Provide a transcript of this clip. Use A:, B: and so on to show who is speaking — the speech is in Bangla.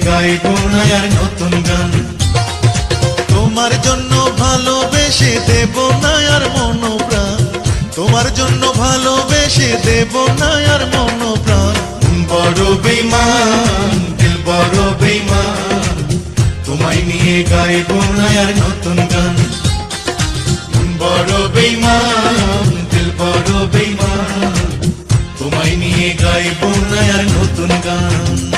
A: গাইবো না আর নতুন গান। তোমার জন্য ভালোবেসে দেব না আর মন প্রাণ, তোমার জন্য ভালোবেসে দেব না আর মন প্রাণ। বড় বেঈমান দিল বড় বেঈমান, তোমায় নিয়ে গাইবো না আর নতুন গান। বড় বেঈমান দিল বড় বেঈমান, তোমায় নিয়ে গাইবো না আর নতুন গান।